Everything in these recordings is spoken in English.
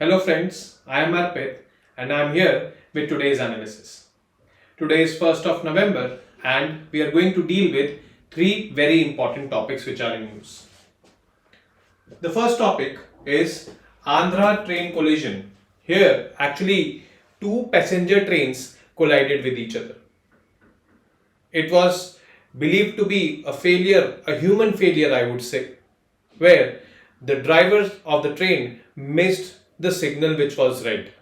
Hello friends, I am Arpit and I am here with today's analysis. Today is 1st of November and we are going to deal with three very important topics which are in news. The first topic is Andhra train collision. Here actually two passenger trains collided with each other. It was believed to be a failure, a human failure I would say, where the driver of the train missed the signal which was red.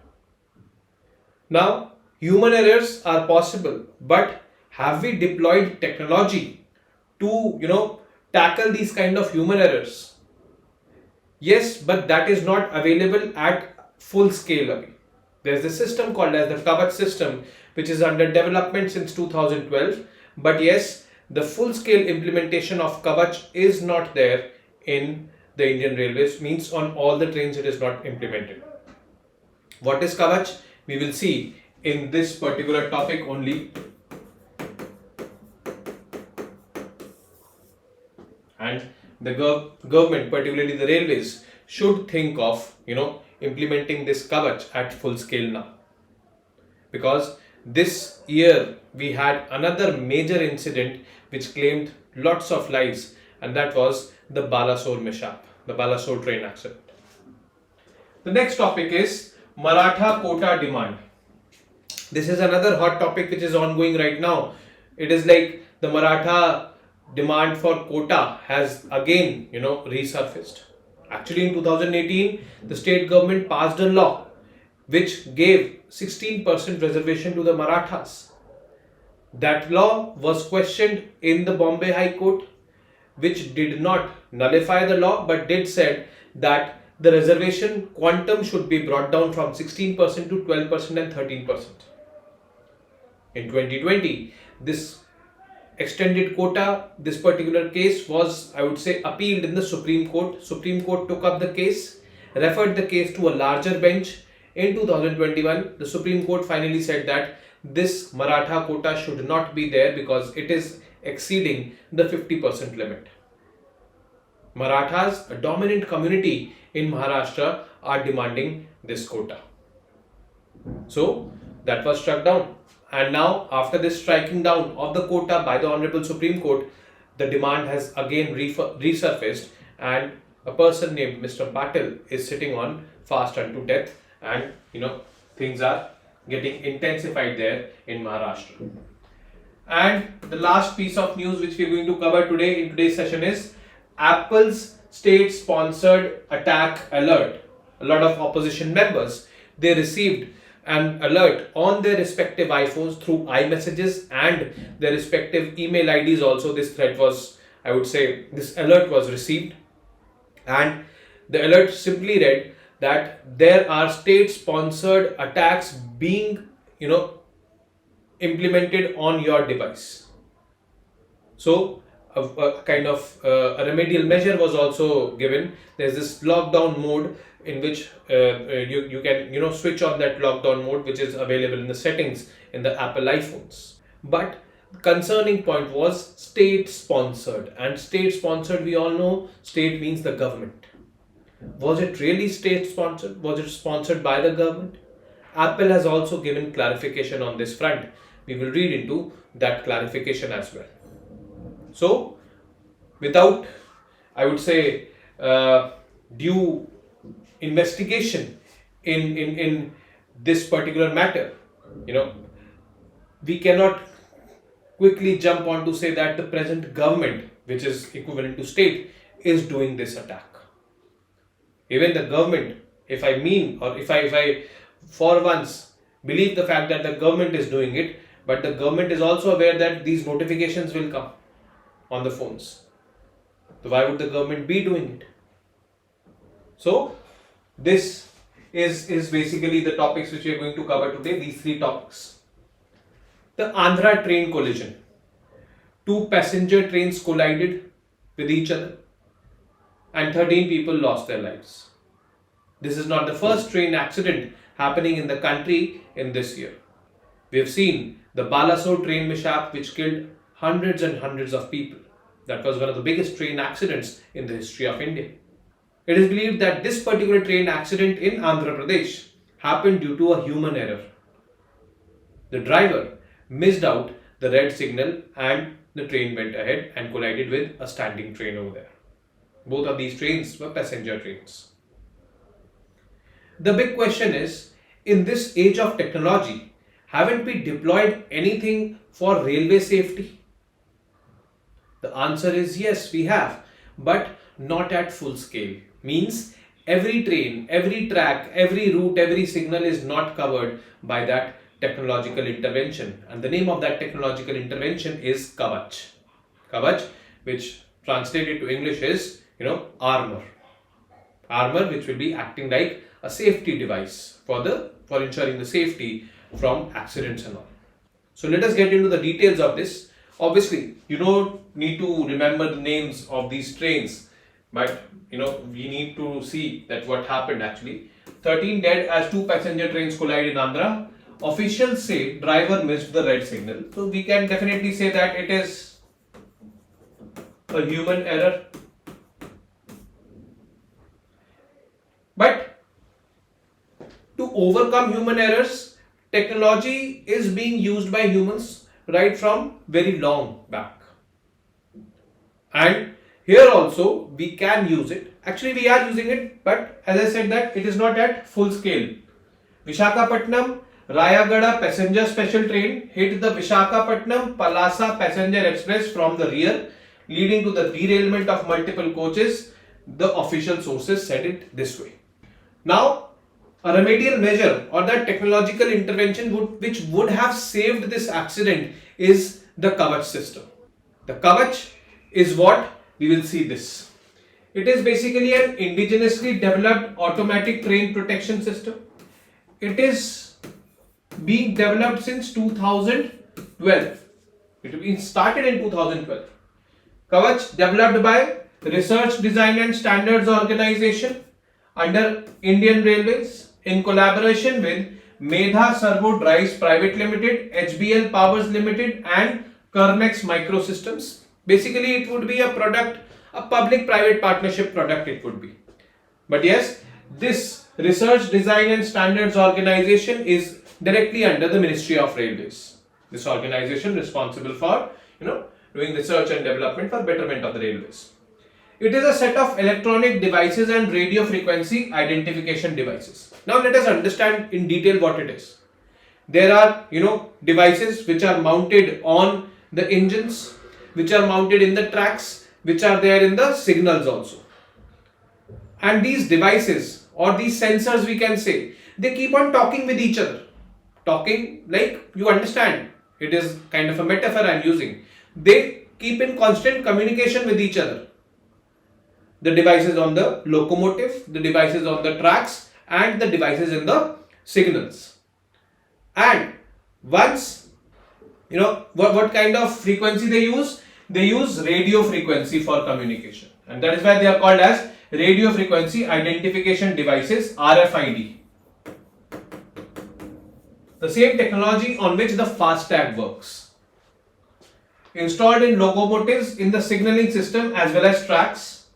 Now, human errors are possible, but have we deployed technology to tackle these kind of human errors? Yes, but that is not available at full scale. There's a system called as the Kavach system, which is under development since 2012. But yes, the full scale implementation of Kavach is not there in the Indian Railways, means on all the trains it is not implemented. What is Kavach? We will see in this particular topic only. And the government, particularly the railways, should think of implementing this Kavach at full scale now. Because this year we had another major incident which claimed lots of lives, and that was the Balasore mishap, the Balasore train accident. The next topic is Maratha quota demand. This is another hot topic which is ongoing right now. It is like the Maratha demand for quota has again resurfaced. Actually in 2018 the state government passed a law which gave 16% reservation to the Marathas. That law was questioned in the Bombay High Court, which did not nullify the law but did said that the reservation quantum should be brought down from 16% to 12% and 13%. In 2020, this extended quota, this particular case was, I would say, appealed in the Supreme Court. Supreme Court took up the case, referred the case to a larger bench. In 2021, the Supreme Court finally said that this Maratha quota should not be there because it is exceeding the 50% limit. Marathas, a dominant community in Maharashtra, are demanding this quota. So that was struck down. And now, after this striking down of the quota by the Honorable Supreme Court, the demand has again resurfaced, and a person named Mr. Patil is sitting on fast unto death, and things are getting intensified there in Maharashtra. And the last piece of news which we are going to cover today in today's session is Apple's state-sponsored attack alert. A lot of opposition members, they received an alert on their respective iPhones through iMessages and their respective email IDs also. This threat was, I would say, this alert was received, and the alert simply read that there are state-sponsored attacks being implemented on your device. So a kind of a remedial measure was also given. There's this lockdown mode in which you can switch on that lockdown mode, which is available in the settings in the Apple iPhones. But concerning point was state sponsored, and state sponsored, we all know state means the government. Was it really state sponsored? Was it sponsored by the government? Apple has also given clarification on this front. We will read into that clarification as well. So, without, I would say, due investigation in this particular matter, we cannot quickly jump on to say that the present government, which is equivalent to state, is doing this attack. Even the government, if I for once believe the fact that the government is doing it, but the government is also aware that these notifications will come on the phones. So why would the government be doing it? So this is basically the topics which we are going to cover today, these three topics. The Andhra train collision. Two passenger trains collided with each other and 13 people lost their lives. This is not the first train accident happening in the country in this year. We have seen the Balasore train mishap which killed hundreds and hundreds of people. That was one of the biggest train accidents in the history of India. It is believed that this particular train accident in Andhra Pradesh happened due to a human error. The driver missed out the red signal and the train went ahead and collided with a standing train over there. Both of these trains were passenger trains. The big question is, in this age of technology, haven't we deployed anything for railway safety? The answer is yes, we have, but not at full scale. Means every train, every track, every route, every signal is not covered by that technological intervention. And the name of that technological intervention is Kavach. Kavach, which translated to English is, armor. Armor which will be acting like a safety device for ensuring the safety from accidents and all. So let us get into the details of this. Obviously, you don't need to remember the names of these trains, but we need to see that what happened actually. 13 dead as 2 passenger trains collide in Andhra. Officials say driver missed the red signal. So we can definitely say that it is a human error. But to overcome human errors, technology is being used by humans right from very long back. And here also we can use it. Actually we are using it, but as I said that it is not at full scale. Visakhapatnam Rayagada passenger special train hit the Visakhapatnam Palasa passenger express from the rear, leading to the derailment of multiple coaches. The official sources said it this way. Now, a remedial measure or that technological intervention which would have saved this accident is the Kavach system. The Kavach is what we will see this. It is basically an indigenously developed automatic train protection system. It is being developed since 2012. It started in 2012. Kavach developed by Research Design and Standards Organization under Indian Railways in collaboration with Medha Servo Drives Private Limited, HBL Powers Limited and Kernex Microsystems. Basically it would be a product, a public-private partnership product it would be. But yes, this Research Design and Standards Organization is directly under the Ministry of Railways. This organization responsible for doing research and development for betterment of the railways. It is a set of electronic devices and radio frequency identification devices. Now let us understand in detail what it is. There are devices which are mounted on the engines, which are mounted in the tracks, which are there in the signals also. And these devices or these sensors, we can say, they keep on talking with each other. Talking, like you understand, it is kind of a metaphor I am using. They keep in constant communication with each other. The devices on the locomotive, the devices on the tracks and the devices in the signals. And once, what kind of frequency they use? They use radio frequency for communication. And that is why they are called as radio frequency identification devices, RFID. The same technology on which the FASTag works. Installed in locomotives in the signaling system as well as tracks.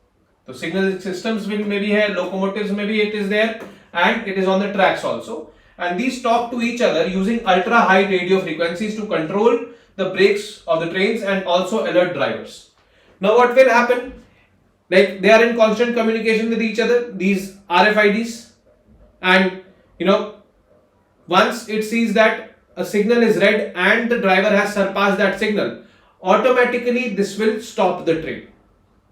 So signaling systems will maybe here, locomotives maybe it is there, and it is on the tracks also. And these talk to each other using ultra high radio frequencies to control the brakes of the trains and also alert drivers. Now what will happen? Like they are in constant communication with each other, these RFIDs, and once it sees that a signal is red and the driver has surpassed that signal, automatically this will stop the train.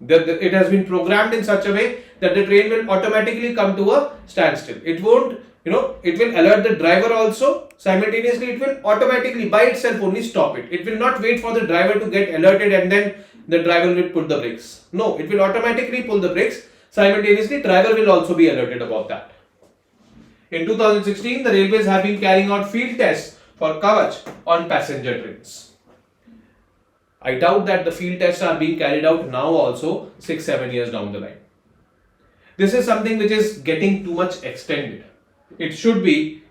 It has been programmed in such a way that the train will automatically come to a standstill. It won't, it will alert the driver also. Simultaneously, it will automatically by itself only stop it. It will not wait for the driver to get alerted and then the driver will put the brakes. No, it will automatically pull the brakes. Simultaneously, driver will also be alerted about that. In 2016, the railways have been carrying out field tests for Kavach on passenger trains. I doubt that the field tests are being carried out now also 6-7 years down the line. This is something which is getting too much extended. It should be,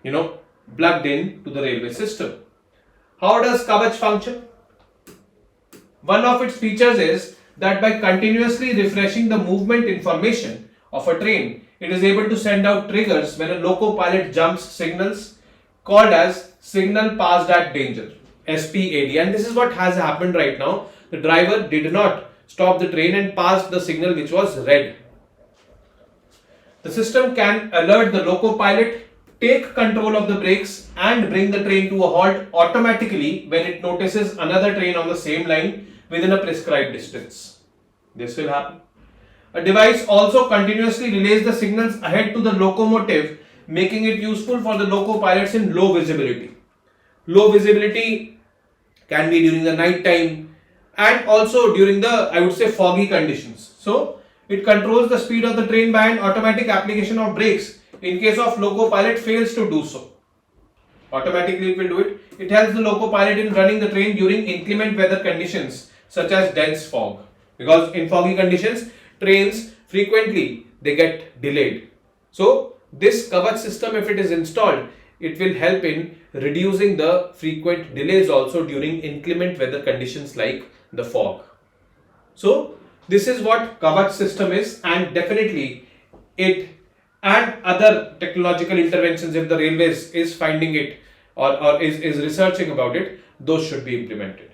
plugged in to the railway system. How does Kavach function? One of its features is that by continuously refreshing the movement information of a train, it is able to send out triggers when a loco pilot jumps signals called as signal passed at danger, SPAD. And this is what has happened right now. The driver did not stop the train and passed the signal which was red. The system can alert the loco pilot, take control of the brakes and bring the train to a halt automatically when it notices another train on the same line within a prescribed distance. This will happen. A device also continuously relays the signals ahead to the locomotive, making it useful for the loco pilots in low visibility. Low visibility can be during the night time and also during the, I would say, foggy conditions. So it controls the speed of the train by an automatic application of brakes in case of loco pilot fails to do so. Automatically it will do it. It helps the loco pilot in running the train during inclement weather conditions such as dense fog. Because in foggy conditions, trains frequently they get delayed. So this Kavach system, if it is installed, it will help in reducing the frequent delays also during inclement weather conditions like the fog. So this is what Kavach system is, and definitely it and other technological interventions, if the railways is finding it or is researching about it, those should be implemented.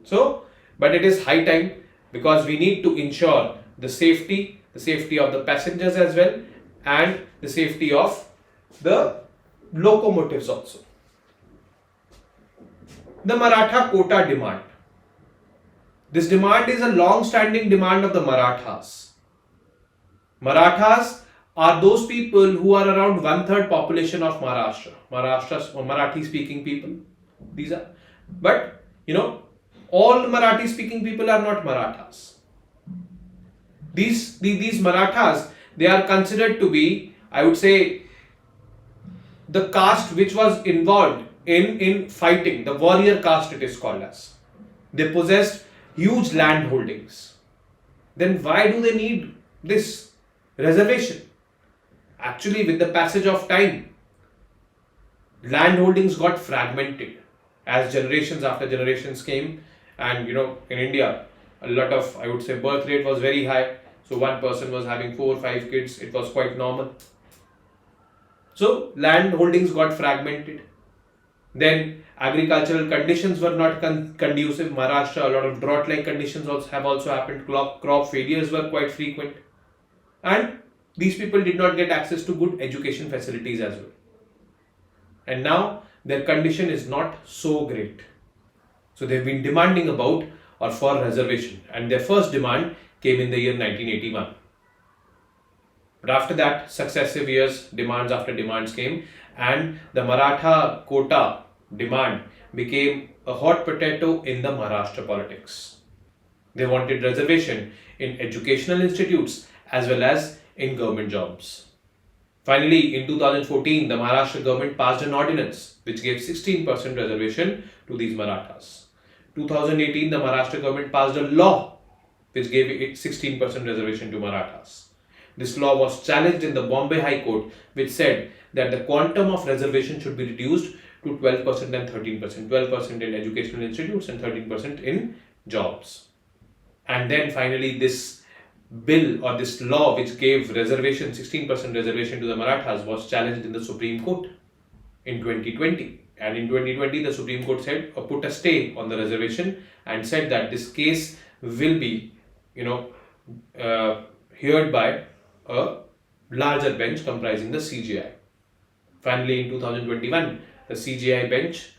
So, but it is high time because we need to ensure the safety of the passengers as well and the safety of the locomotives also. The Maratha quota demand. This demand is a long-standing demand of the Marathas. Marathas are those people who are around 1/3 population of Maharashtra. Maharashtra's or Marathi speaking people. These are, but all Marathi speaking people are not Marathas. These Marathas, they are considered to be, I would say, the caste which was involved in fighting, the warrior caste it is called as. They possessed huge land holdings. Then why do they need this reservation? Actually, with the passage of time, land holdings got fragmented as generations after generations came, and in India, a lot of, I would say, birth rate was very high. So one person was having 4 or 5 kids. It was quite normal. So land holdings got fragmented. Then agricultural conditions were not conducive. Maharashtra, a lot of drought-like conditions have also happened. Crop failures were quite frequent. And these people did not get access to good education facilities as well. And now their condition is not so great. So they've been demanding about or for reservation. And their first demand came in the year 1981. But after that, successive years, demands after demands came, and the Maratha quota demand became a hot potato in the Maharashtra politics. They wanted reservation in educational institutes as well as in government jobs. Finally, in 2014, the Maharashtra government passed an ordinance which gave 16% reservation to these Marathas. 2018, the Maharashtra government passed a law which gave it 16% reservation to Marathas. This law was challenged in the Bombay High Court, which said that the quantum of reservation should be reduced to 12% and 13%. 12% in educational institutes and 13% in jobs. And then finally this bill or this law which gave reservation, 16% reservation to the Marathas, was challenged in the Supreme Court in 2020. And in 2020, the Supreme Court said put a stay on the reservation and said that this case will be, heard by a larger bench comprising the CJI. Finally, in 2021, the CJI bench,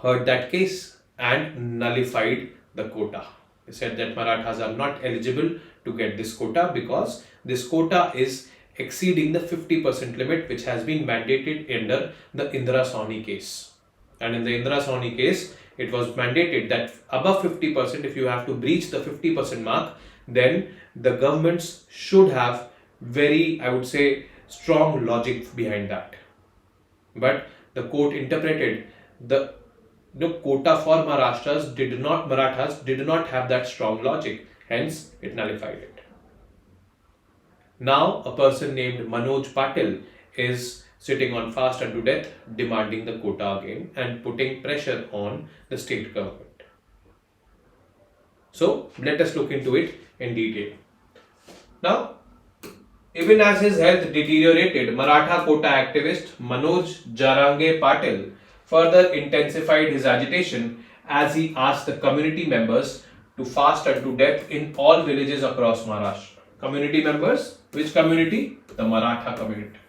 heard that case and nullified the quota. They said that Marathas are not eligible to get this quota because this quota is exceeding the 50% limit which has been mandated under the Indira Sawhney case. And in the Indira Sawhney case, it was mandated that above 50%, if you have to breach the 50% mark, then the governments should have very, I would say, strong logic behind that. But the court interpreted the quota for Marathas did not have that strong logic, hence it nullified it. Now a person named Manoj Patil is sitting on fast unto death demanding the quota again and putting pressure on the state government. So let us look into it in detail. Now, even as his health deteriorated, Maratha quota activist Manoj Jarange Patil further intensified his agitation as he asked the community members to fast unto death in all villages across Maharashtra. Community members? Which community? The Maratha community.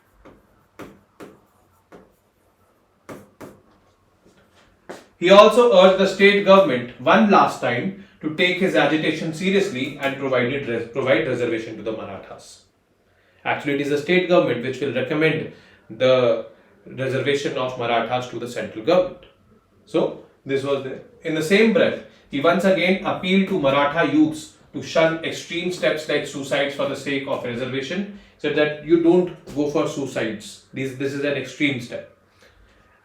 He also urged the state government one last time to take his agitation seriously and provide reservation to the Marathas. Actually, it is the state government which will recommend the reservation of Marathas to the central government. So, this was there. In the same breath, he once again appealed to Maratha youths to shun extreme steps like suicides for the sake of reservation, said that you don't go for suicides. This is an extreme step.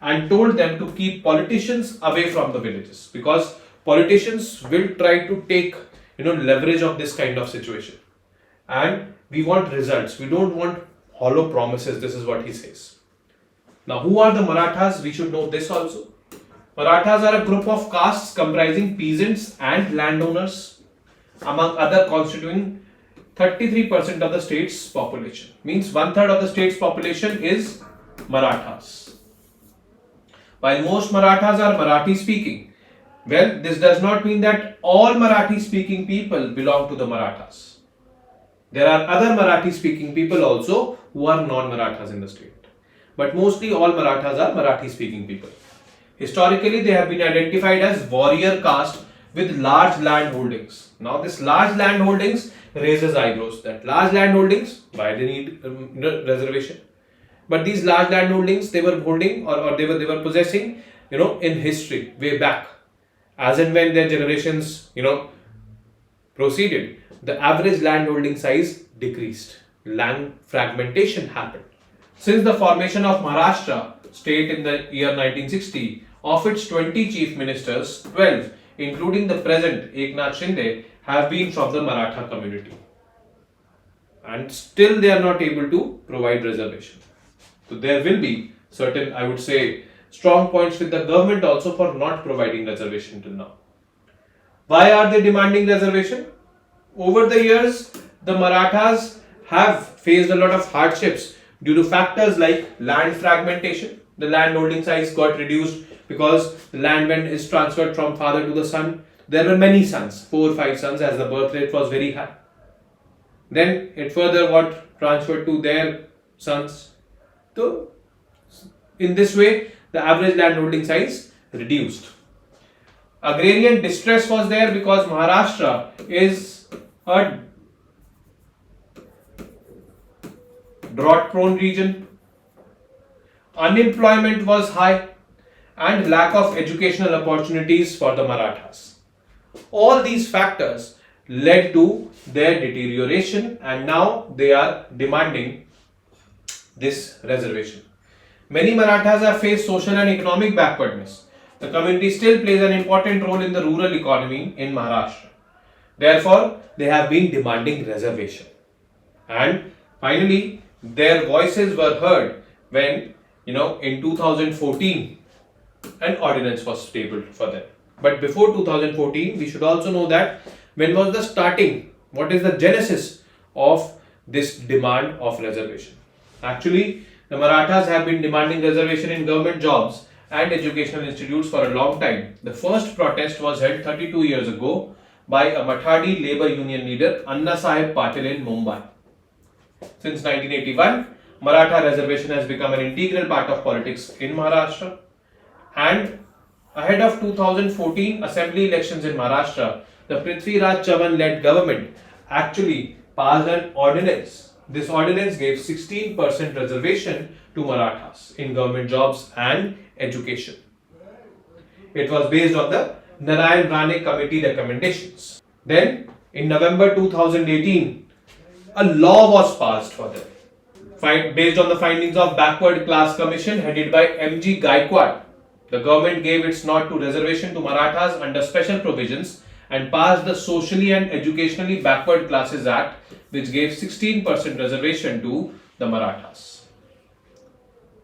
And told them to keep politicians away from the villages, because politicians will try to take leverage of this kind of situation. And we want results. We don't want hollow promises. This is what he says. Now, who are the Marathas? We should know this also. Marathas are a group of castes comprising peasants and landowners, among other constituting 33% of the state's population. Means 1/3 of the state's population is Marathas. While most Marathas are Marathi speaking, well, this does not mean that all Marathi speaking people belong to the Marathas. There are other Marathi speaking people also who are non-Marathas in the state. But mostly all Marathas are Marathi speaking people. Historically, they have been identified as warrior caste with large land holdings. Now, this large land holdings raises eyebrows. That large land holdings, why they need reservation? But these large land holdings they were holding or they were possessing, in history way back. As and when their generations, proceeded, the average land holding size decreased. Land fragmentation happened. Since the formation of Maharashtra state in the year 1960, of its 20 chief ministers, 12, including the present Eknath Shinde, have been from the Maratha community. And still they are not able to provide reservation. So there will be certain, I would say, strong points with the government also for not providing reservation till now. Why are they demanding reservation? Over the years, the Marathas have faced a lot of hardships due to factors like land fragmentation. The land holding size got reduced because the land when is transferred from father to the son. There were many sons, 4 or 5 sons, as the birth rate was very high. Then it further got transferred to their sons. So, in this way, the average land holding size reduced. Agrarian distress was there because Maharashtra is a drought-prone region. Unemployment was high and lack of educational opportunities for the Marathas. All these factors led to their deterioration, and now they are demanding this reservation. Many Marathas have faced social and economic backwardness. The community still plays an important role in the rural economy in Maharashtra. Therefore, they have been demanding reservation. And finally, their voices were heard when, in 2014, an ordinance was tabled for them. But before 2014, we should also know that when was the starting, what is the genesis of this demand of reservation? Actually, the Marathas have been demanding reservation in government jobs and educational institutes for a long time. The first protest was held 32 years ago by a Mathadi labor union leader Anna Sahib Patil in Mumbai. Since 1981, Maratha reservation has become an integral part of politics in Maharashtra. And ahead of 2014 assembly elections in Maharashtra, the Prithviraj Chavan-led government actually passed an ordinance. This ordinance gave 16% reservation to Marathas in government jobs and education. It was based on the Narayan Rane Committee recommendations. Then, in November 2018, a law was passed for them. Based on the findings of Backward Class Commission headed by M.G. Gaikwad, the government gave its nod to reservation to Marathas under special provisions and passed the Socially and Educationally Backward Classes Act, which gave 16% reservation to the Marathas.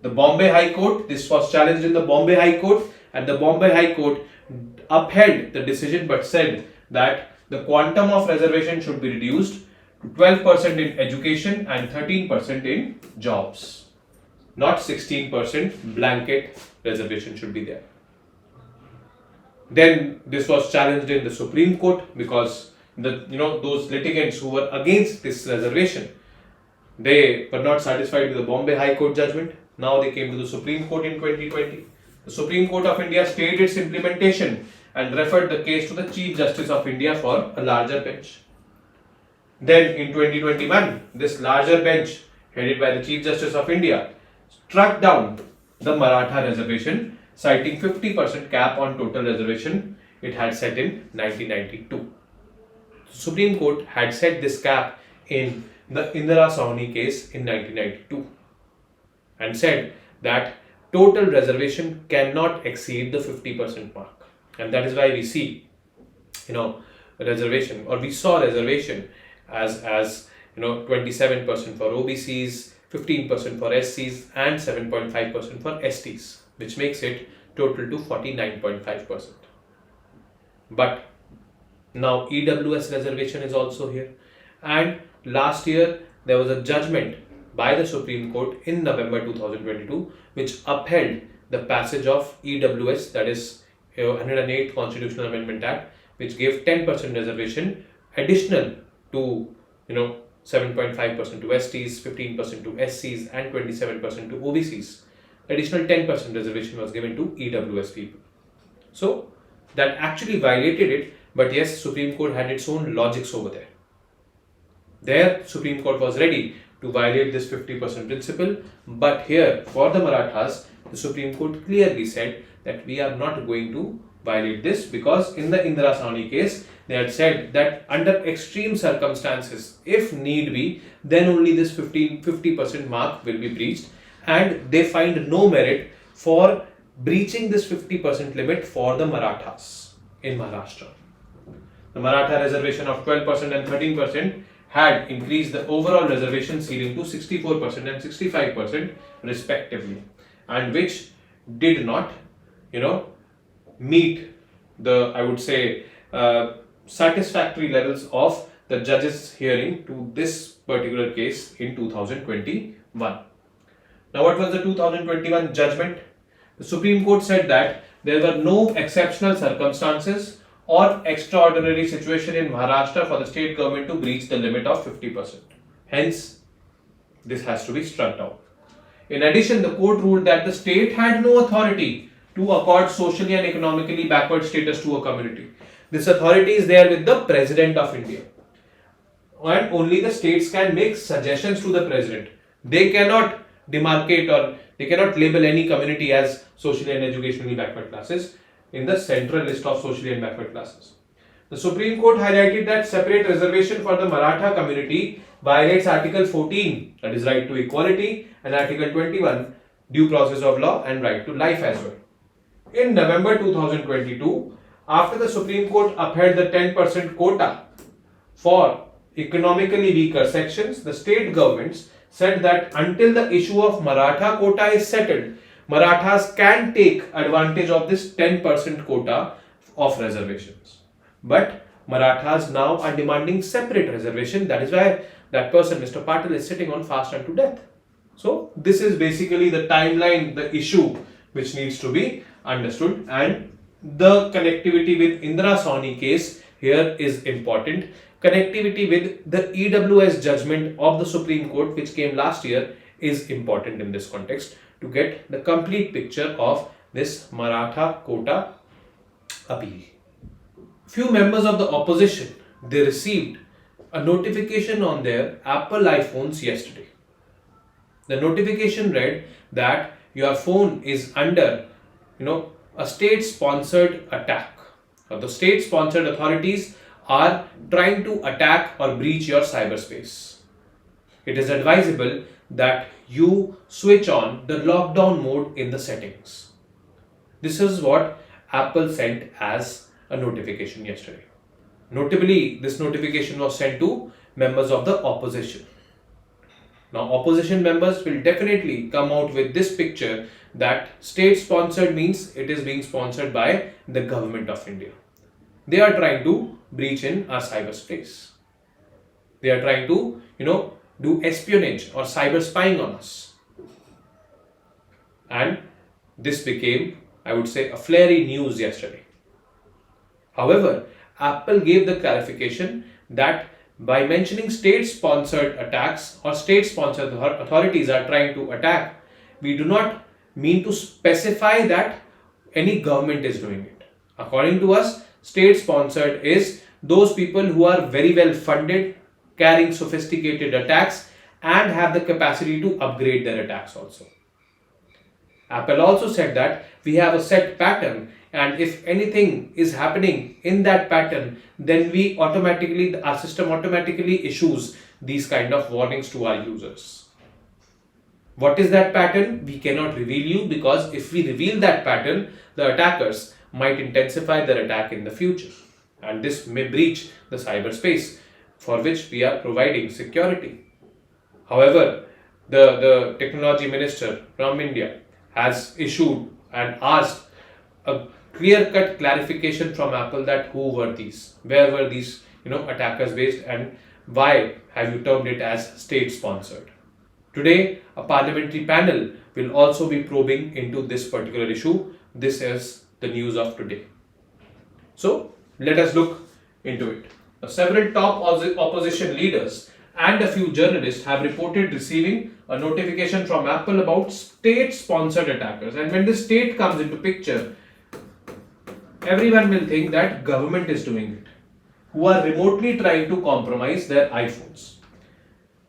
The Bombay High Court, this was challenged in the Bombay High Court, and the Bombay High Court upheld the decision but said that the quantum of reservation should be reduced to 12% in education and 13% in jobs. Not 16% blanket reservation should be there. Then this was challenged in the Supreme Court because those litigants who were against this reservation, they were not satisfied with the Bombay High Court judgment. Now they came to the Supreme Court in 2020. The Supreme Court of India stayed its implementation and referred the case to the Chief Justice of India for a larger bench. Then in 2021, this larger bench headed by the Chief Justice of India struck down the Maratha reservation, citing 50% cap on total reservation it had set in 1992. The Supreme Court had set this cap in the Indira Sawhney case in 1992 and said that total reservation cannot exceed the 50% mark. And that is why we see, reservation, or we saw reservation as 27% for OBCs, 15% for SCs and 7.5% for STs, which makes it total to 49.5%. But now EWS reservation is also here, and last year there was a judgment by the Supreme Court in November 2022 which upheld the passage of EWS, that is 108th Constitutional Amendment Act, which gave 10% reservation additional to 7.5% to STs, 15% to SCs and 27% to OBCs. Additional 10% reservation was given to EWS people. So that actually violated it, but yes, Supreme Court had its own logics over there. There, Supreme Court was ready to violate this 50% principle, but here for the Marathas, the Supreme Court clearly said that we are not going to violate this, because in the Indira Sawhney case, they had said that under extreme circumstances, if need be, then only this 50% mark will be breached, and they find no merit for breaching this 50% limit for the Marathas in Maharashtra. The Maratha reservation of 12% and 13% had increased the overall reservation ceiling to 64% and 65% respectively, and which did not, meet the, I would say, satisfactory levels of the judges' hearing to this particular case in 2021. Now, what was the 2021 judgment? The Supreme Court said that there were no exceptional circumstances or extraordinary situation in Maharashtra for the state government to breach the limit of 50%. Hence, this has to be struck down. In addition, the court ruled that the state had no authority to accord socially and economically backward status to a community. This authority is there with the President of India. And only the states can make suggestions to the President. They cannot demarcate or they cannot label any community as socially and educationally backward classes in the central list of socially and backward classes. The Supreme Court highlighted that separate reservation for the Maratha community violates Article 14, that is right to equality, and Article 21, due process of law and right to life as well. In November 2022, after the Supreme Court upheld the 10% quota for economically weaker sections, the state governments said that until the issue of Maratha quota is settled, Marathas can take advantage of this 10% quota of reservations. But Marathas now are demanding separate reservation. That is why that person, Mr. Patil, is sitting on fast unto death. So this is basically the timeline, the issue which needs to be understood, and the connectivity with Indira Sawhney case here is important. Connectivity with the EWS judgment of the Supreme Court which came last year is important in this context to get the complete picture of this Maratha quota appeal. Few members of the opposition, they received a notification on their Apple iPhones yesterday. The notification read that your phone is under, a state-sponsored attack. Or the state-sponsored authorities are trying to attack or breach your cyberspace. It is advisable that you switch on the lockdown mode in the settings. This is what Apple sent as a notification yesterday. Notably, this notification was sent to members of the opposition. Now, opposition members will definitely come out with this picture that state-sponsored means it is being sponsored by the government of India. They are trying to breach in our cyberspace. They are trying to, do espionage or cyber spying on us. And this became, I would say, a flary news yesterday. However, Apple gave the clarification that by mentioning state-sponsored attacks or state-sponsored authorities are trying to attack, we do not mean to specify that any government is doing it. According to us, state-sponsored is those people who are very well funded, carrying sophisticated attacks and have the capacity to upgrade their attacks also. Apple also said that we have a set pattern, and if anything is happening in that pattern, then our system automatically issues these kind of warnings to our users. What is that pattern? We cannot reveal you, because if we reveal that pattern, the attackers might intensify their attack in the future, and this may breach the cyberspace for which we are providing security. However, the technology minister from India has issued and asked a clear-cut clarification from Apple that who were these, where were these attackers based, and why have you termed it as state-sponsored. Today, a parliamentary panel will also be probing into this particular issue. This is the news of today. So let us look into it. Several top opposition leaders and a few journalists have reported receiving a notification from Apple about state-sponsored attackers. And when the state comes into picture, everyone will think that government is doing it, who are remotely trying to compromise their iPhones.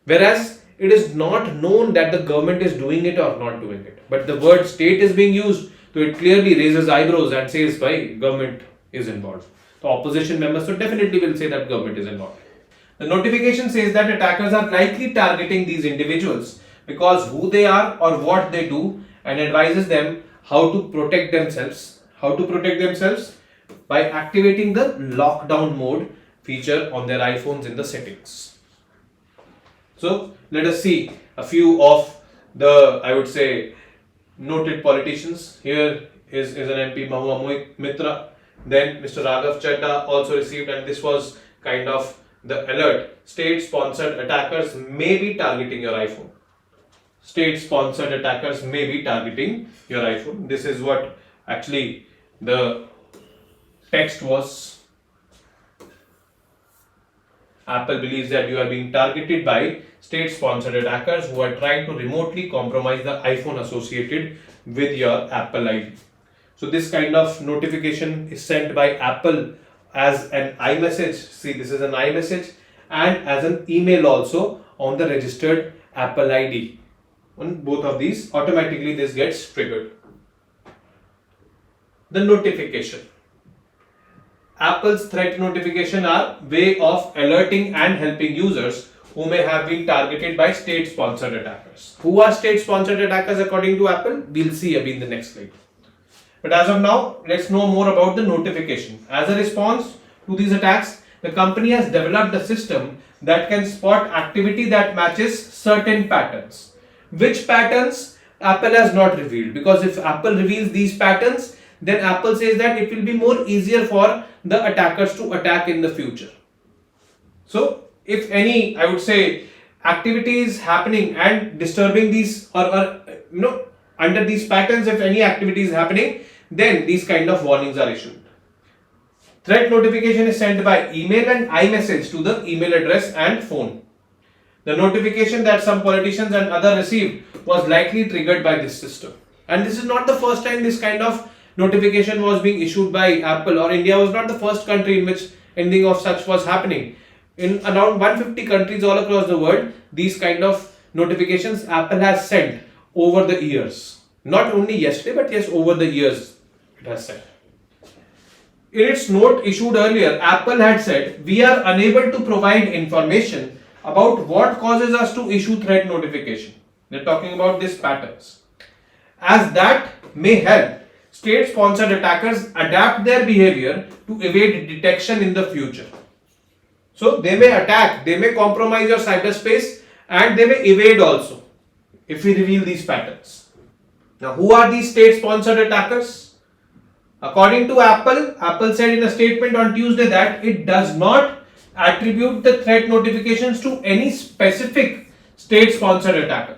Whereas it is not known that the government is doing it or not doing it. But the word state is being used, so it clearly raises eyebrows and says why government is involved. The opposition members so definitely will say that government is involved. The notification says that attackers are likely targeting these individuals because who they are or what they do, and advises them how to protect themselves. How to protect themselves? By activating the lockdown mode feature on their iPhones in the settings. So let us see a few of the, I would say, noted politicians. Here is an MP, Mahua Mitra. Then Mr. Raghav Chadda also received, and this was kind of the alert. State-sponsored attackers may be targeting your iPhone. State-sponsored attackers may be targeting your iPhone. This is what actually the text was. Apple believes that you are being targeted by state-sponsored attackers who are trying to remotely compromise the iPhone associated with your Apple ID. So this kind of notification is sent by Apple as an iMessage. See, this is an iMessage, and as an email also on the registered Apple ID. On both of these, automatically this gets triggered. The notification. Apple's threat notification are way of alerting and helping users who may have been targeted by state-sponsored attackers. Who are state-sponsored attackers according to Apple? We'll see in the next slide. But as of now, let's know more about the notification. As a response to these attacks, the company has developed a system that can spot activity that matches certain patterns. Which patterns? Apple has not revealed, because if Apple reveals these patterns, then Apple says that it will be more easier for the attackers to attack in the future. So if any, I would say, activity is happening and disturbing these or under these patterns, if any activity is happening, then these kind of warnings are issued. Threat notification is sent by email and iMessage to the email address and phone. The notification that some politicians and others received was likely triggered by this system. And this is not the first time this kind of notification was being issued by Apple, or India was not the first country in which anything of such was happening. In around 150 countries all across the world, these kind of notifications Apple has sent over the years. Not only yesterday, but yes, over the years it has sent. In its note issued earlier, Apple had said, we are unable to provide information about what causes us to issue threat notification. They're talking about these patterns, as that may help state-sponsored attackers adapt their behavior to evade detection in the future. So they may attack, they may compromise your cyberspace, and they may evade also if we reveal these patterns. Now, who are these state-sponsored attackers? According to Apple, Apple said in a statement on Tuesday that it does not attribute the threat notifications to any specific state-sponsored attacker.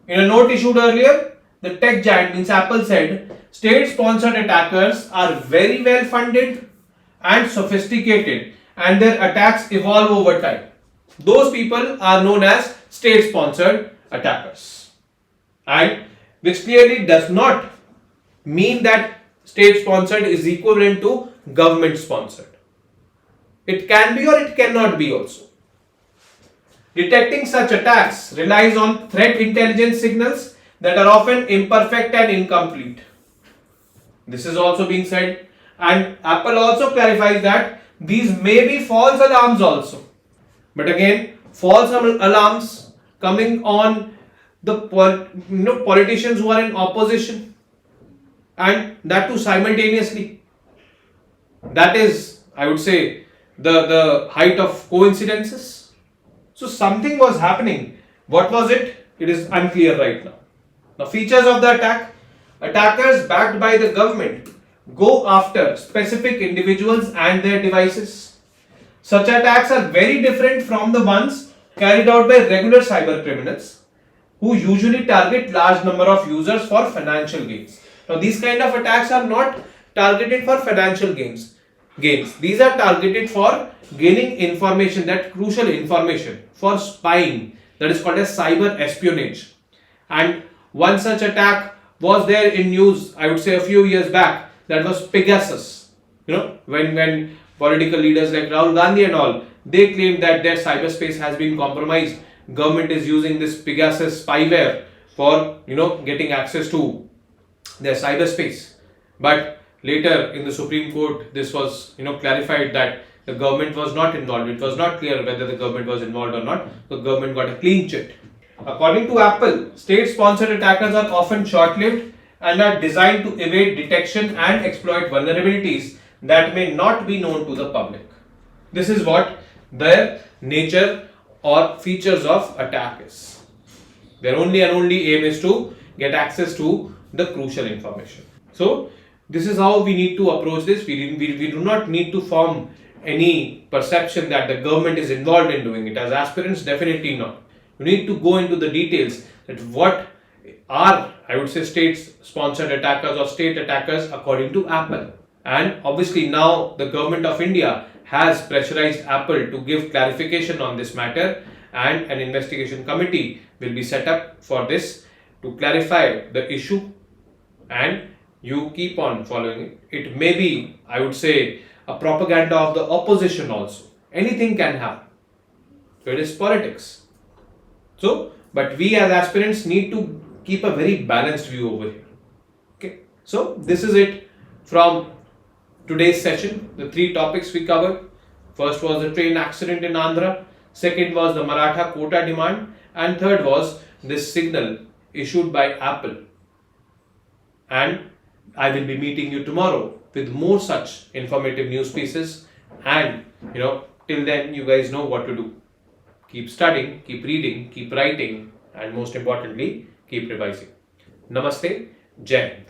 In a note issued earlier, the tech giant means Apple said state-sponsored attackers are very well funded and sophisticated, and their attacks evolve over time. Those people are known as state-sponsored attackers, and which clearly does not mean that state-sponsored is equivalent to government-sponsored. It can be or it cannot be also. Detecting such attacks relies on threat intelligence signals that are often imperfect and incomplete. This is also being said, and Apple also clarifies that these may be false alarms also. But again, false alarms coming on the politicians who are in opposition, and that too simultaneously. That is, I would say, the height of coincidences. So something was happening. What was it? It is unclear right now. Now, features of the attack. Attackers backed by the government go after specific individuals and their devices. Such attacks are very different from the ones carried out by regular cyber criminals, who usually target large number of users for financial gains. Now, these kind of attacks are not targeted for financial gains. These are targeted for gaining information, that crucial information, for spying, that is called as cyber espionage. And one such attack was there in news, I would say a few years back, that was Pegasus. When political leaders like Rahul Gandhi and all, they claimed that their cyberspace has been compromised. Government is using this Pegasus spyware for getting access to their cyberspace. But later in the Supreme Court, this was clarified that the government was not involved. It was not clear whether the government was involved or not. The government got a clean chit. According to Apple, state-sponsored attackers are often short-lived and are designed to evade detection and exploit vulnerabilities that may not be known to the public. This is what their nature or features of attack is. Their only and only aim is to get access to the crucial information. So, this is how we need to approach this. We do not need to form any perception that the government is involved in doing it. As aspirants, definitely not. You need to go into the details that what are, I would say, state-sponsored attackers or state attackers according to Apple. And obviously now the government of India has pressurized Apple to give clarification on this matter, and an investigation committee will be set up for this to clarify the issue, and you keep on following it. It may be, I would say, a propaganda of the opposition also. Anything can happen. So it is politics. So, but we as aspirants need to keep a very balanced view over here. Okay. So this is it from today's session. The three topics we covered. First was the train accident in Andhra. Second was the Maratha quota demand. And third was this signal issued by Apple. And I will be meeting you tomorrow with more such informative news pieces. And till then, you guys know what to do. Keep studying, keep reading, keep writing, and most importantly, keep revising. Namaste, Jai Hind.